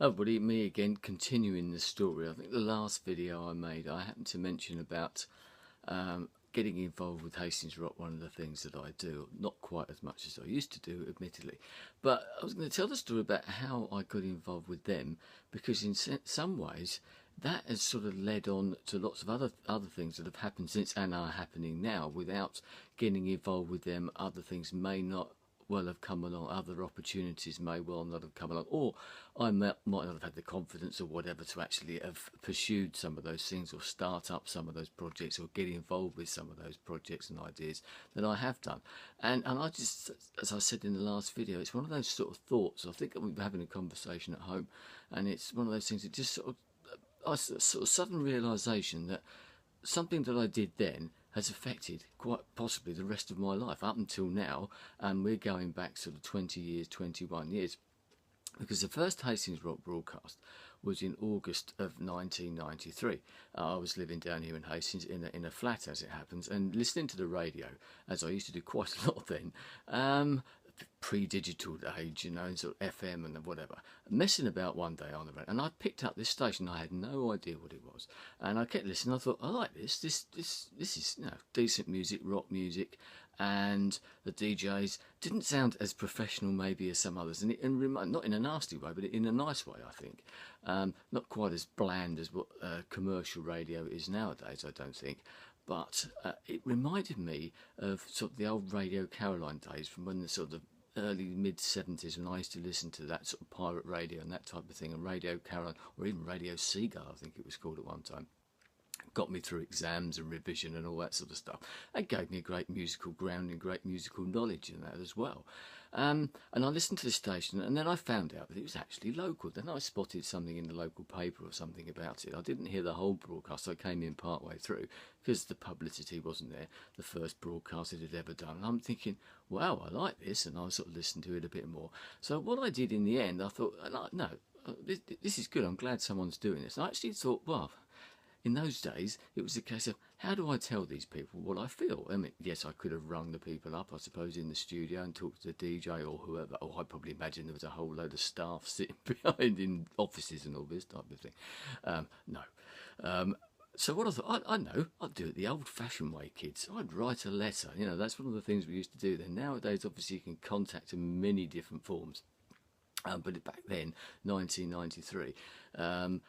Oh, buddy, me again, continuing the story. I think the last video I made, I happened to mention about getting involved with Hastings Rock, one of the things that I do. Not quite as much as I used to do, admittedly. But I was going to tell the story about how I got involved with them, because in some ways, that has sort of led on to lots of other things that have happened since and are happening now. Without getting involved with them, other things may not well have come along, other opportunities may well not have come along, or I might not have had the confidence or whatever to actually have pursued some of those things or start up some of those projects or get involved with some of those projects and ideas that I have done. And I just, as I said in the last video, it's one of those sort of thoughts. I think we were having a conversation at home, and it's one of those things that just sort of sudden realisation that something that I did then has affected quite possibly the rest of my life up until now, and we're going back sort of 20 years, 21 years, because the first Hastings Rock broadcast was in August of 1993. I was living down here in Hastings in a flat, as it happens, and listening to the radio, as I used to do quite a lot then, pre-digital age, you know, and sort of FM and whatever, messing about one day on the radio, and I picked up this station. I had no idea what it was, and I kept listening. I thought, I like this is, you know, decent music, rock music, and the DJs didn't sound as professional maybe as some others, and not in a nasty way, but in a nice way, I think. Not quite as bland as what commercial radio is nowadays, I don't think. But it reminded me of sort of the old Radio Caroline days, from when the sort of early mid-70s, when I used to listen to that sort of pirate radio and that type of thing, and Radio Caroline, or even Radio Seagull, I think it was called at one time. Got me through exams and revision and all that sort of stuff. It gave me a great musical grounding, great musical knowledge in that as well. And I listened to the station, and then I found out that it was actually local. Then I spotted something in the local paper or something about it. I didn't hear the whole broadcast. I came in part way through because the publicity wasn't there, the first broadcast it had ever done. And I'm thinking, wow, I like this, and I sort of listened to it a bit more. So what I did in the end, I thought, no, this is good. I'm glad someone's doing this. And I actually thought, well, in those days, it was a case of, how do I tell these people what I feel? I mean, yes, I could have rung the people up, I suppose, in the studio and talked to the DJ or whoever. Or I probably imagine there was a whole load of staff sitting behind in offices and all this type of thing. No. So what I thought, I know, I'd do it the old-fashioned way, kids. I'd write a letter. You know, that's one of the things we used to do then. Nowadays, obviously, you can contact in many different forms. But back then, 1993...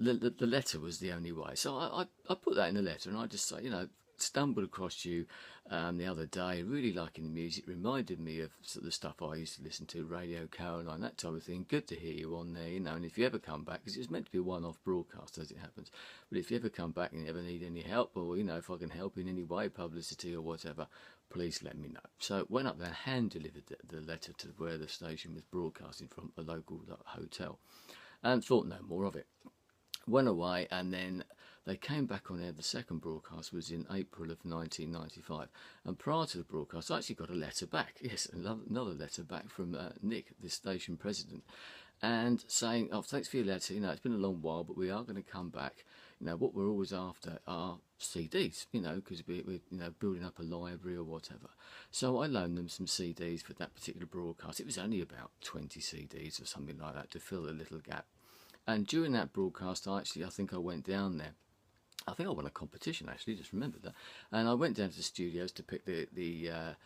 The letter was the only way. So I put that in a letter, and I just say, you know, stumbled across you the other day, really liking the music, reminded me of sort of the stuff I used to listen to, Radio Caroline, that type of thing. Good to hear you on there, you know, and if you ever come back, because it's meant to be a one-off broadcast as it happens, but if you ever come back and you ever need any help, or, you know, if I can help in any way, publicity or whatever, please let me know. So went up there, hand-delivered the letter to where the station was broadcasting from, a local hotel, and thought no more of it. Went away, and then they came back on air. The second broadcast was in April of 1995, and prior to the broadcast I actually got a letter back, yes, another letter back from Nick, the station president, and saying, oh, thanks for your letter, you know, it's been a long while, but we are going to come back. You know, what we're always after are CDs, you know, because we're you know, building up a library or whatever. So I loaned them some CDs for that particular broadcast. It was only about 20 CDs or something like that to fill a little gap. And during that broadcast, I think I went down there. I think I won a competition, actually, just remembered that. And I went down to the studios to pick the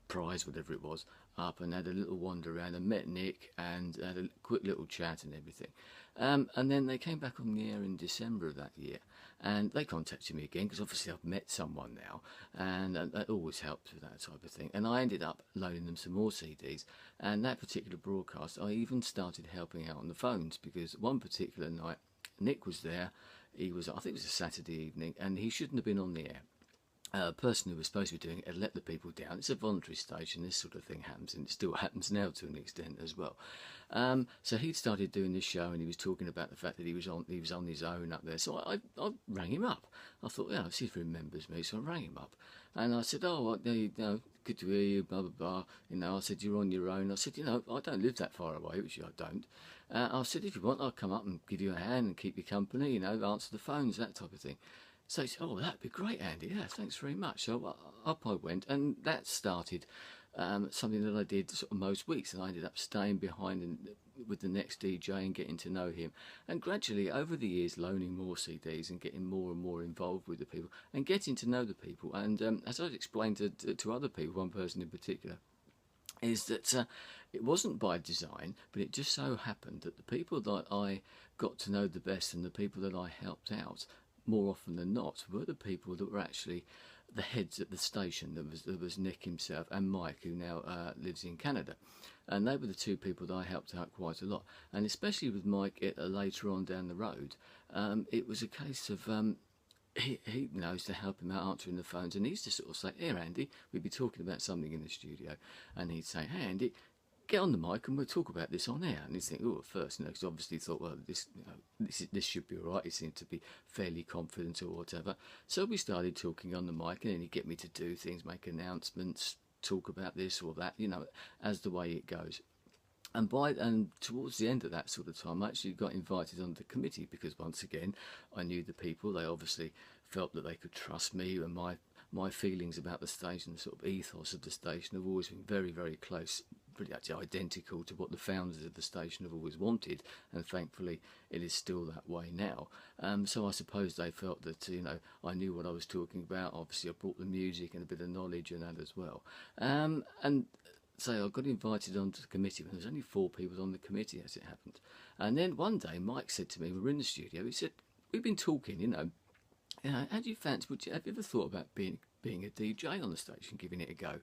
prize, whatever it was, up, and had a little wander around and met Nick and had a quick little chat and everything. And then they came back on the air in December of that year, and they contacted me again, because obviously I've met someone now, and that always helps with that type of thing. And I ended up loaning them some more CDs, and that particular broadcast I even started helping out on the phones, because one particular night Nick was there. He was, I think it was a Saturday evening, and he shouldn't have been on the air. A person who was supposed to be doing it had let the people down. It's a voluntary station, this sort of thing happens, and it still happens now to an extent as well. So he'd started doing this show, and he was talking about the fact that he was on his own up there. So I rang him up. I thought, yeah, I'll see if he remembers me. So I rang him up, and I said, oh, you know, good to hear you, blah, blah, blah. You know, I said, you're on your own. I said, you know, I don't live that far away, which I don't. I said, if you want, I'll come up and give you a hand and keep you company, you know, answer the phones, that type of thing. So he said, oh, that'd be great, Andy. Yeah, thanks very much. So up I went, and that started something that I did sort of most weeks, and I ended up staying behind with the next DJ and getting to know him, and gradually over the years loaning more CDs and getting more and more involved with the people and getting to know the people. And as I've explained to other people, one person in particular, is that it wasn't by design, but it just so happened that the people that I got to know the best and the people that I helped out more often than not were the people that were actually the heads at the station. There was Nick himself and Mike, who now lives in Canada, and they were the two people that I helped out quite a lot. And especially with Mike later on down the road, it was a case of he knows to help him out answering the phones, and he used to sort of say, "Here, Andy," we'd be talking about something in the studio, and he'd say, "Hey, Andy, get on the mic and we'll talk about this on air." And he'd think, at first, because obviously thought, well, this should be all right. He seemed to be fairly confident or whatever. So we started talking on the mic, and then he'd get me to do things, make announcements, talk about this or that, as the way it goes. And towards the end of that sort of time, I actually got invited on the committee because, once again, I knew the people. They obviously felt that they could trust me, and my feelings about the station, the sort of ethos of the station, have always been very, very close, pretty actually identical to what the founders of the station have always wanted, and thankfully it is still that way now. So I suppose they felt that I knew what I was talking about. Obviously, I brought the music and a bit of knowledge and that as well. So I got invited onto the committee, and there was only 4 people on the committee, as it happened. And then one day, Mike said to me, we were in the studio, he said, "We've been talking, how do you fancy, have you ever thought about being a DJ on the station, giving it a go?"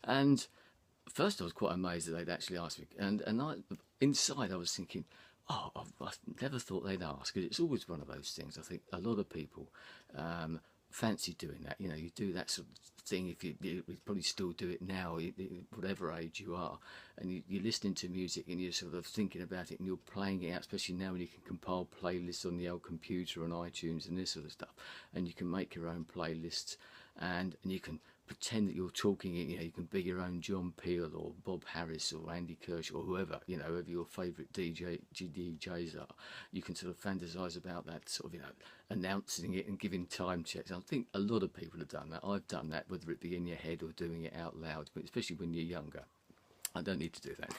And first I was quite amazed that they'd actually asked me, and inside I was thinking, I've never thought they'd ask, because it's always one of those things. I think a lot of people fancy doing that. You do that sort of thing. If you probably still do it now, whatever age you are, and you're listening to music and you're sort of thinking about it and you're playing it out, especially now when you can compile playlists on the old computer on iTunes and this sort of stuff, and you can make your own playlists, and you can pretend that you're talking, you can be your own John Peel or Bob Harris or Andy Kirsch or whoever, whoever your favourite DJs are. You can sort of fantasise about that, sort of, announcing it and giving time checks. I think a lot of people have done that. I've done that, whether it be in your head or doing it out loud, but especially when you're younger. I don't need to do that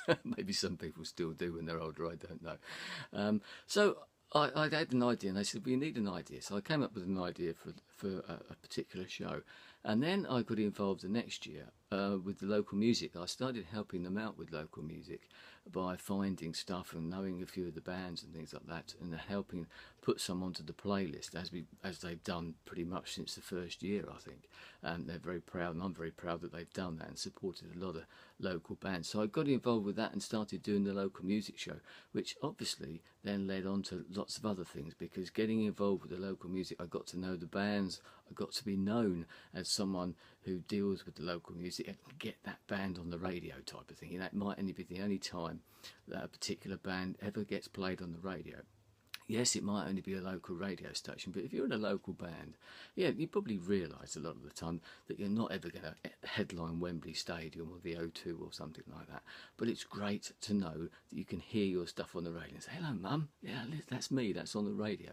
now. Maybe some people still do when they're older, I don't know. So I had an idea, and they said, "Well, you need an idea." So I came up with an idea for a particular show. And then I got involved the next year with the local music. I started helping them out with local music by finding stuff and knowing a few of the bands and things like that, and helping put some onto the playlist, as they've done pretty much since the first year, I think. And they're very proud, and I'm very proud that they've done that and supported a lot of local bands. So I got involved with that and started doing the local music show, which obviously then led on to lots of other things, because getting involved with the local music, I got to know the bands, I got to be known as someone who deals with the local music and get that band on the radio type of thing. It might only be the only time that a particular band ever gets played on the radio. Yes, it might only be a local radio station, but if you're in a local band, you probably realise a lot of the time that you're not ever going to headline Wembley Stadium or the O2 or something like that. But it's great to know that you can hear your stuff on the radio and say, "Hello, Mum, yeah, that's me, that's on the radio,"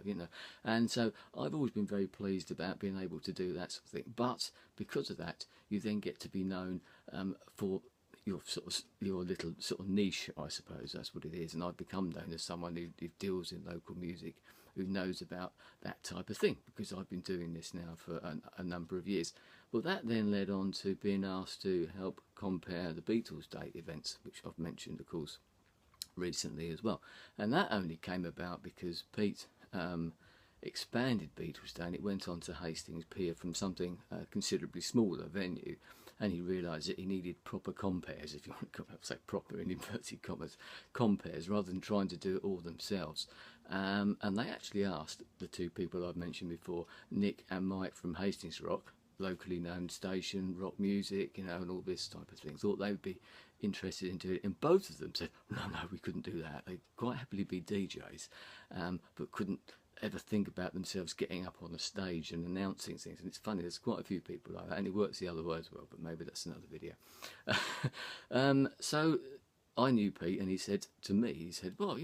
And so I've always been very pleased about being able to do that sort of thing. But because of that, you then get to be known for your little sort of niche, I suppose that's what it is. And I've become known as someone who deals in local music, who knows about that type of thing, because I've been doing this now for a number of years. Well, that then led on to being asked to help compare the Beatles Day events, which I've mentioned, of course, recently as well. And that only came about because Pete expanded Beatles Day, and it went on to Hastings Pier from something considerably smaller venue. And he realised that he needed proper compares, if you want to say proper in inverted commas, compares, rather than trying to do it all themselves. And they actually asked the 2 people I've mentioned before, Nick and Mike from Hastings Rock, locally known station, rock music, and all this type of thing. Thought they would be interested in doing it, and both of them said, no, we couldn't do that. They'd quite happily be DJs, but couldn't ever think about themselves getting up on a stage and announcing things. And it's funny, there's quite a few people like that, and it works the other way as well, but maybe that's another video. So I knew Pete, and he said to me, well,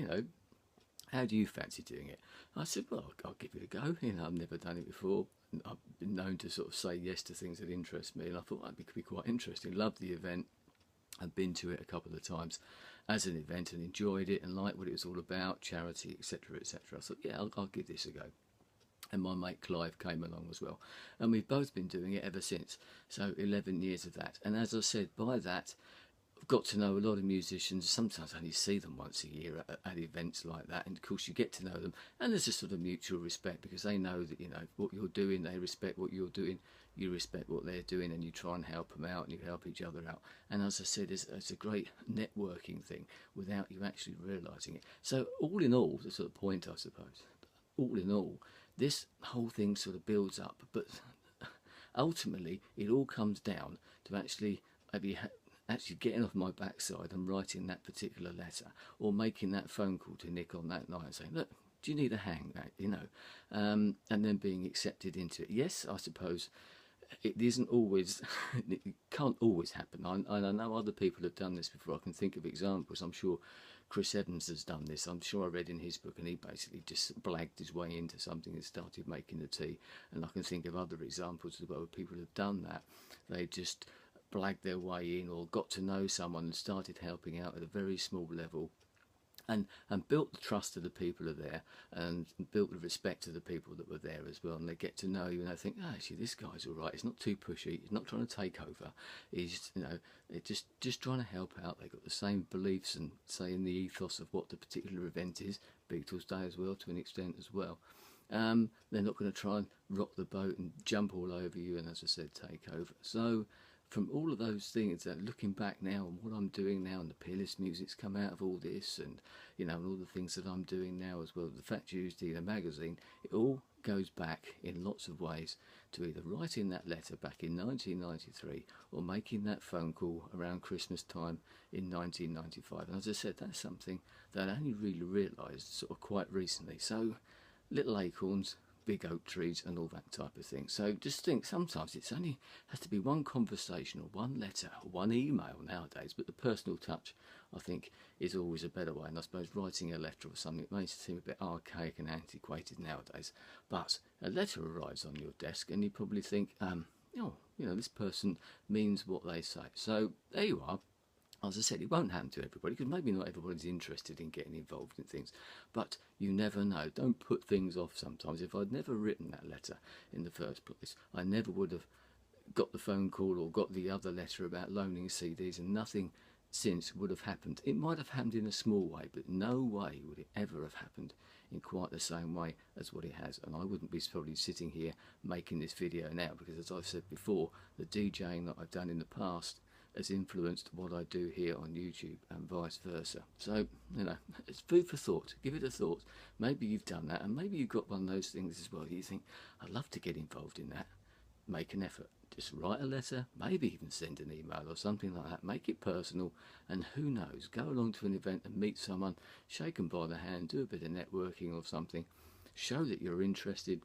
how do you fancy doing it? I said, well, I'll give it a go. You know, I've never done it before. I've been known to sort of say yes to things that interest me, and I thought that could be quite interesting. Loved the event. I've been to it a couple of times as an event and enjoyed it and liked what it was all about, charity, etc., etc. I thought, yeah, I'll give this a go. And my mate Clive came along as well. And we've both been doing it ever since. So 11 years of that. And as I said, by that, I've got to know a lot of musicians. Sometimes I only see them once a year at events like that. And of course you get to know them. And there's a sort of mutual respect because they know that, you know, what you're doing, they respect what you're doing. You respect what they're doing and you try and help them out and you help each other out. And as I said, it's a great networking thing without you actually realising it. So all in all, the sort of point, I suppose, all in all, this whole thing sort of builds up. But ultimately, it all comes down to actually actually getting off my backside and writing that particular letter or making that phone call to Nick on that night and saying, look, do you need a hang, you know, and then being accepted into it. Yes, I suppose it isn't always, it can't always happen. I know other people have done this before. I can think of examples. I'm sure Chris Evans has done this. I'm sure I read in his book, and he basically just blagged his way into something and started making the tea. And I can think of other examples as well where people have done that. They just blagged their way in or got to know someone and started helping out at a very small level. And built the trust of the people who are there and built the respect of the people that were there as well. And they get to know you and they think, oh, actually, this guy's all right. He's not too pushy. He's not trying to take over. He's, you know, just trying to help out. They've got the same beliefs and say in the ethos of what the particular event is. Beatles Day as well, to an extent as well. They're not going to try and rock the boat and jump all over you and, as I said, take over. So from all of those things, looking back now and what I'm doing now, and the peerless music's come out of all this, and you know, and all the things that I'm doing now as well, the Fat Tuesday, the magazine, it all goes back in lots of ways to either writing that letter back in 1993 or making that phone call around Christmas time in 1995. And as I said, that's something that I only really realised sort of quite recently. So little acorns, big oak trees and all that type of thing. So just think, sometimes it's only has to be one conversation or one letter or one email nowadays, but the personal touch, I think, is always a better way. And I suppose writing a letter or something, it may seem a bit archaic and antiquated nowadays, but a letter arrives on your desk and you probably think, oh, you know, this person means what they say. So there you are. As I said, it won't happen to everybody because maybe not everybody's interested in getting involved in things, but you never know. Don't put things off sometimes. If I'd never written that letter in the first place, I never would have got the phone call or got the other letter about loaning CDs, and nothing since would have happened. It might have happened in a small way, but no way would it ever have happened in quite the same way as what it has. And I wouldn't be probably sitting here making this video now because, as I've said before, the DJing that I've done in the past has influenced what I do here on YouTube and vice versa. So, you know, it's food for thought. Give it a thought. Maybe you've done that, and maybe you've got one of those things as well. You think, I'd love to get involved in that. Make an effort. Just write a letter, maybe even send an email or something like that. Make it personal, and who knows, go along to an event and meet someone, shake them by the hand, do a bit of networking or something, show that you're interested,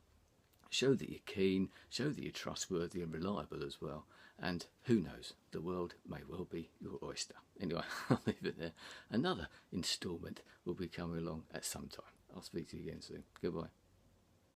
show that you're keen, show that you're trustworthy and reliable as well. And who knows, the world may well be your oyster. Anyway, I'll leave it there. Another instalment will be coming along at some time. I'll speak to you again soon. Goodbye.